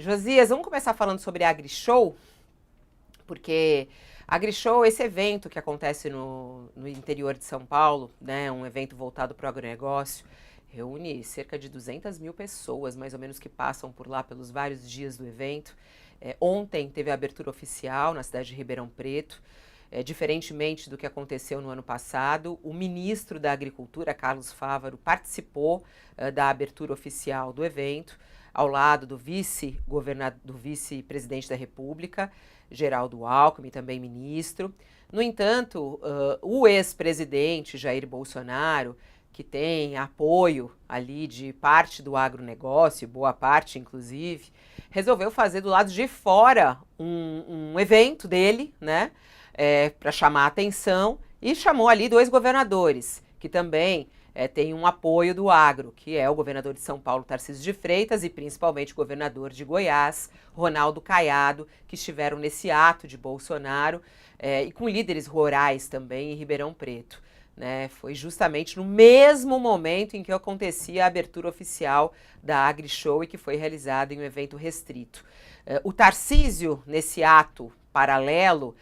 Josias, vamos começar falando sobre a AgriShow, porque a AgriShow, esse evento que acontece no interior de São Paulo, né, um evento voltado para o agronegócio, reúne cerca de 200 mil pessoas, mais ou menos, que passam por lá pelos vários dias do evento. Ontem teve a abertura oficial na cidade de Ribeirão Preto. Diferentemente do que aconteceu no ano passado, o ministro da Agricultura, Carlos Fávaro, participou da abertura oficial do evento, ao lado do vice-presidente da República, Geraldo Alckmin, também ministro. No entanto, o ex-presidente Jair Bolsonaro, que tem apoio ali de parte do agronegócio, boa parte inclusive, resolveu fazer do lado de fora um evento dele, né, para chamar a atenção, e chamou ali dois governadores, que também tem um apoio do agro, que é o governador de São Paulo, Tarcísio de Freitas, e principalmente o governador de Goiás, Ronaldo Caiado, que estiveram nesse ato de Bolsonaro, e com líderes rurais também em Ribeirão Preto. Né? Foi justamente no mesmo momento em que acontecia a abertura oficial da AgriShow e que foi realizada em um evento restrito. O Tarcísio, nesse ato paralelo,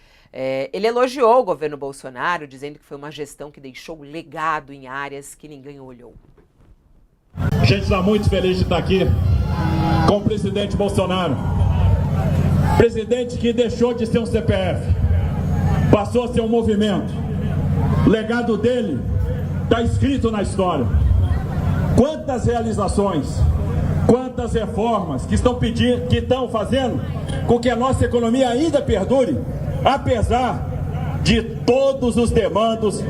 ele elogiou o governo Bolsonaro, dizendo que foi uma gestão que deixou legado em áreas que ninguém olhou. A gente está muito feliz de estar aqui com o presidente Bolsonaro. Presidente que deixou de ser um CPF, passou a ser um movimento. O legado dele está escrito na história. Quantas realizações, quantas reformas que estão fazendo com que a nossa economia ainda perdure, apesar de todos os desmandos,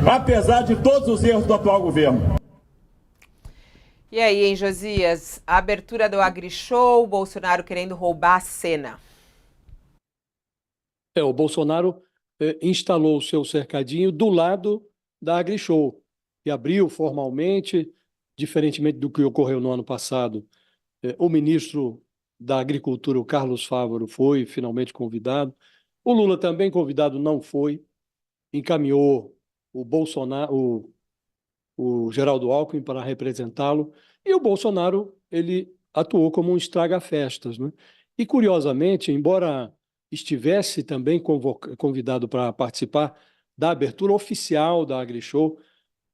apesar de todos os erros do atual governo. E aí, hein, Josias? A abertura do AgriShow, o Bolsonaro querendo roubar a cena. O Bolsonaro instalou o seu cercadinho do lado da AgriShow, que abriu formalmente, diferentemente do que ocorreu no ano passado. O ministro da Agricultura, o Carlos Fávaro, foi finalmente convidado. O Lula também convidado não foi, encaminhou o Bolsonaro, o Geraldo Alckmin para representá-lo, e o Bolsonaro ele atuou como um estraga-festas, né? E, curiosamente, embora estivesse também convidado para participar da abertura oficial da AgriShow,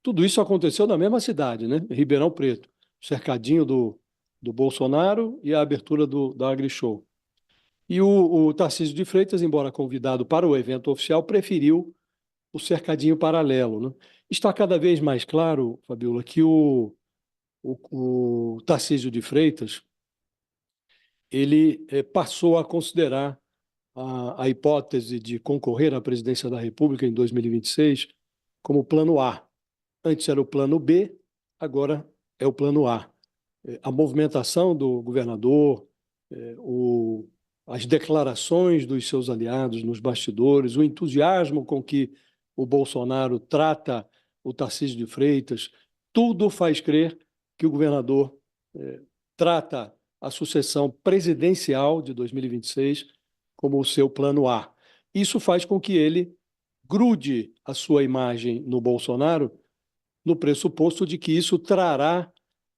tudo isso aconteceu na mesma cidade, né? Ribeirão Preto, cercadinho do Bolsonaro e a abertura da AgriShow. E o Tarcísio de Freitas, embora convidado para o evento oficial, preferiu o cercadinho paralelo, né? Está cada vez mais claro, Fabiola, que o Tarcísio de Freitas ele passou a considerar a hipótese de concorrer à presidência da República em 2026 como plano A. Antes era o plano B, agora é o plano A. A movimentação do governador, as declarações dos seus aliados nos bastidores, o entusiasmo com que o Bolsonaro trata o Tarcísio de Freitas, tudo faz crer que o governador trata a sucessão presidencial de 2026 como o seu plano A. Isso faz com que ele grude a sua imagem no Bolsonaro no pressuposto de que isso trará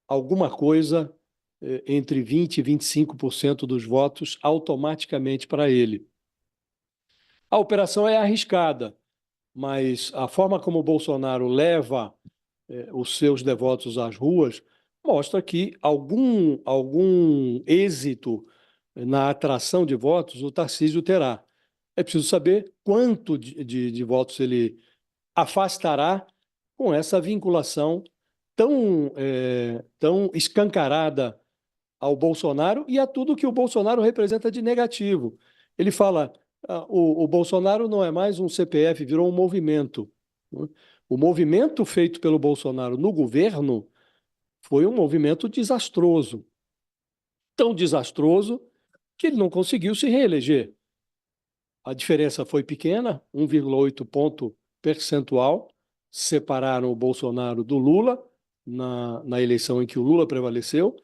alguma coisa entre 20% e 25% dos votos automaticamente para ele. A operação é arriscada, mas a forma como o Bolsonaro leva os seus devotos às ruas mostra que algum êxito na atração de votos o Tarcísio terá. É preciso saber quanto de votos ele afastará com essa vinculação tão escancarada ao Bolsonaro e a tudo que o Bolsonaro representa de negativo. Ele fala, o Bolsonaro não é mais um CPF, virou um movimento. O movimento feito pelo Bolsonaro no governo foi um movimento desastroso. Tão desastroso que ele não conseguiu se reeleger. A diferença foi pequena, 1,8 ponto percentual, separaram o Bolsonaro do Lula na eleição em que o Lula prevaleceu,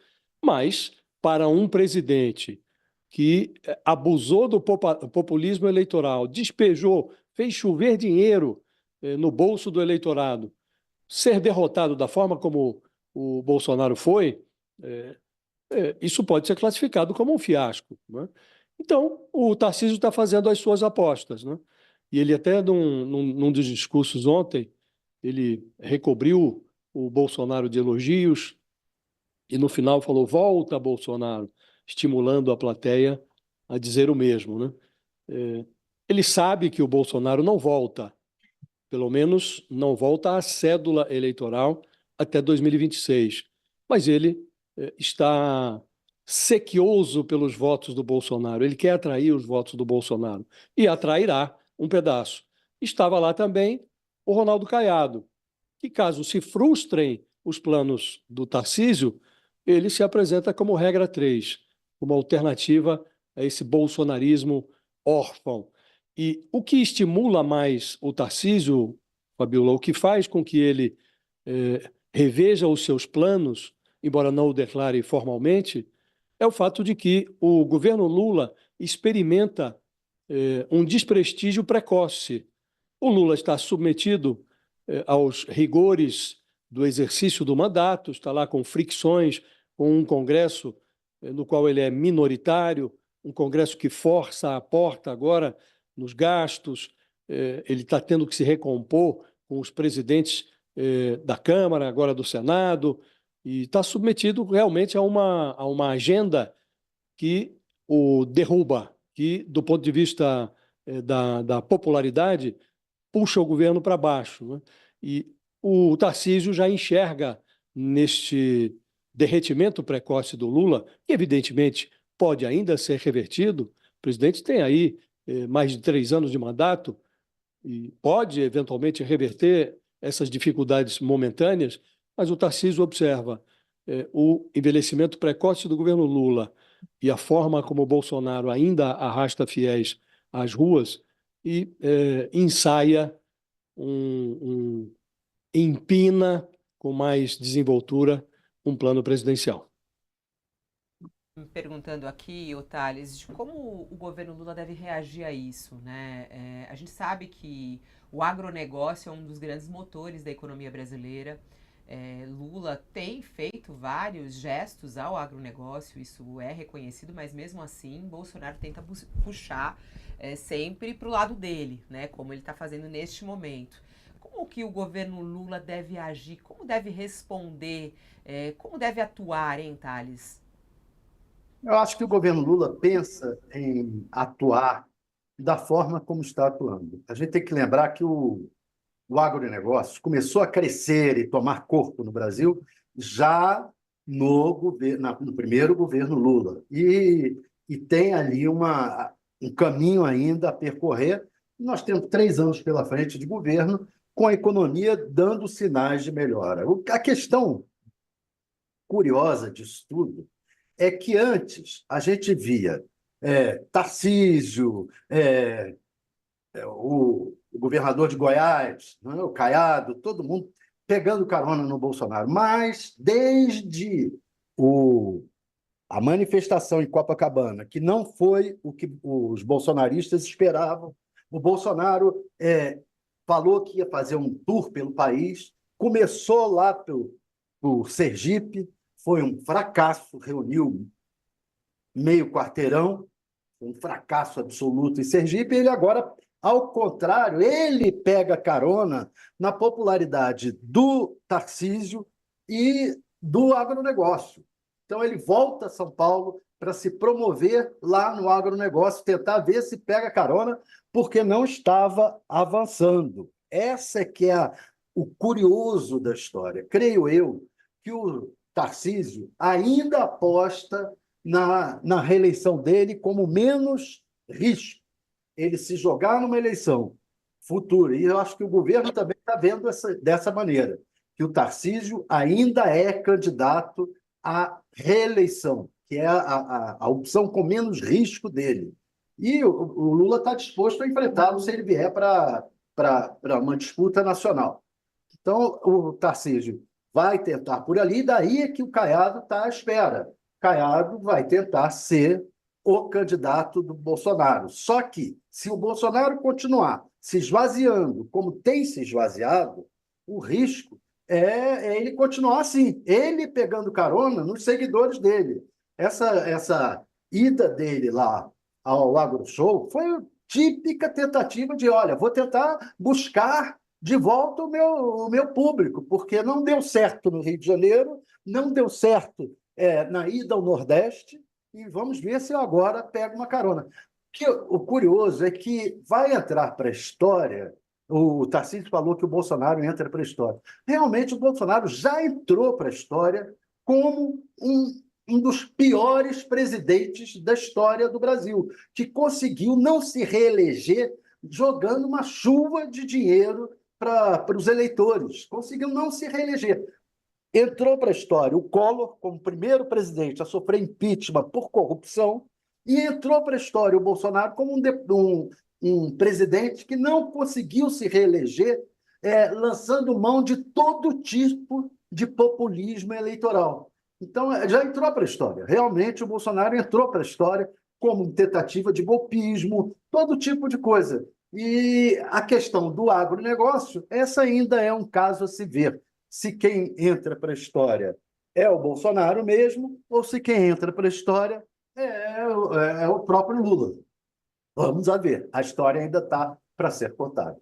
mas para um presidente que abusou do populismo eleitoral, despejou, fez chover dinheiro no bolso do eleitorado, ser derrotado da forma como o Bolsonaro foi, isso pode ser classificado como um fiasco, né? Então, o Tarcísio está fazendo as suas apostas, né? E ele até, num dos discursos ontem, ele recobriu o Bolsonaro de elogios e no final falou: volta, Bolsonaro, estimulando a plateia a dizer o mesmo, né? Ele sabe que o Bolsonaro não volta, pelo menos não volta à cédula eleitoral até 2026, mas ele está sequioso pelos votos do Bolsonaro, ele quer atrair os votos do Bolsonaro e atrairá um pedaço. Estava lá também o Ronaldo Caiado, que, caso se frustrem os planos do Tarcísio, ele se apresenta como regra 3, uma alternativa a esse bolsonarismo órfão. E o que estimula mais o Tarcísio, Fabiola, o que faz com que ele reveja os seus planos, embora não o declare formalmente, é o fato de que o governo Lula experimenta um desprestígio precoce. O Lula está submetido aos rigores do exercício do mandato, está lá com fricções com um Congresso no qual ele é minoritário, um Congresso que força a porta agora nos gastos, ele está tendo que se recompor com os presidentes da Câmara, agora do Senado, e está submetido realmente a uma agenda que o derruba, que, do ponto de vista da popularidade, puxa o governo para baixo, né? E o Tarcísio já enxerga neste derretimento precoce do Lula, que evidentemente pode ainda ser revertido. O presidente tem aí mais de 3 anos de mandato e pode eventualmente reverter essas dificuldades momentâneas, mas o Tarcísio observa o envelhecimento precoce do governo Lula e a forma como o Bolsonaro ainda arrasta fiéis às ruas e ensaia, empina com mais desenvoltura um plano presidencial. Me perguntando aqui, o Thales, de como o governo Lula deve reagir a isso, né? A gente sabe que o agronegócio é um dos grandes motores da economia brasileira. Lula tem feito vários gestos ao agronegócio, isso é reconhecido, mas mesmo assim Bolsonaro tenta puxar sempre para o lado dele, né? Como ele está fazendo neste momento. Como que o governo Lula deve agir? Como deve responder? Como deve atuar, hein, Thales? Eu acho que o governo Lula pensa em atuar da forma como está atuando. A gente tem que lembrar que o agronegócio começou a crescer e tomar corpo no Brasil já no primeiro governo Lula. E tem ali um caminho ainda a percorrer. Nós temos 3 anos pela frente de governo, com a economia dando sinais de melhora. A questão curiosa disso tudo é que antes a gente via Tarcísio, o governador de Goiás, né, o Caiado, todo mundo pegando carona no Bolsonaro. Mas desde a manifestação em Copacabana, que não foi o que os bolsonaristas esperavam, o Bolsonaro falou que ia fazer um tour pelo país, começou lá por Sergipe, foi um fracasso, reuniu meio quarteirão, um fracasso absoluto em Sergipe, e ele agora, ao contrário, ele pega carona na popularidade do Tarcísio e do agronegócio. Então, ele volta a São Paulo para se promover lá no agronegócio, tentar ver se pega carona, porque não estava avançando. Essa é que é o curioso da história. Creio eu que o Tarcísio ainda aposta na reeleição dele como menos risco. Ele se jogar numa eleição futura. E eu acho que o governo também está vendo dessa maneira, que o Tarcísio ainda é candidato à reeleição, que é a opção com menos risco dele. E o Lula está disposto a enfrentá-lo se ele vier para uma disputa nacional. Então, o Tarcísio vai tentar por ali, daí é que o Caiado está à espera. Caiado vai tentar ser o candidato do Bolsonaro. Só que, se o Bolsonaro continuar se esvaziando como tem se esvaziado, o risco é ele continuar assim, ele pegando carona nos seguidores dele. Essa ida dele lá ao AgroShow foi típica tentativa de, olha, vou tentar buscar de volta o meu público, porque não deu certo no Rio de Janeiro, não deu certo na ida ao Nordeste, e vamos ver se eu agora pego uma carona. O curioso é que vai entrar para a história, o Tarcísio falou que o Bolsonaro entra para a história. Realmente, o Bolsonaro já entrou para a história como um dos piores presidentes da história do Brasil, que conseguiu não se reeleger jogando uma chuva de dinheiro para os eleitores. Conseguiu não se reeleger. Entrou para a história o Collor como primeiro presidente a sofrer impeachment por corrupção e entrou para a história o Bolsonaro como um presidente que não conseguiu se reeleger, lançando mão de todo tipo de populismo eleitoral. Então, já entrou para a história. Realmente, o Bolsonaro entrou para a história como tentativa de golpismo, todo tipo de coisa. E a questão do agronegócio, essa ainda é um caso a se ver. Se quem entra para a história é o Bolsonaro mesmo, ou se quem entra para a história é o próprio Lula. Vamos a ver. A história ainda está para ser contada.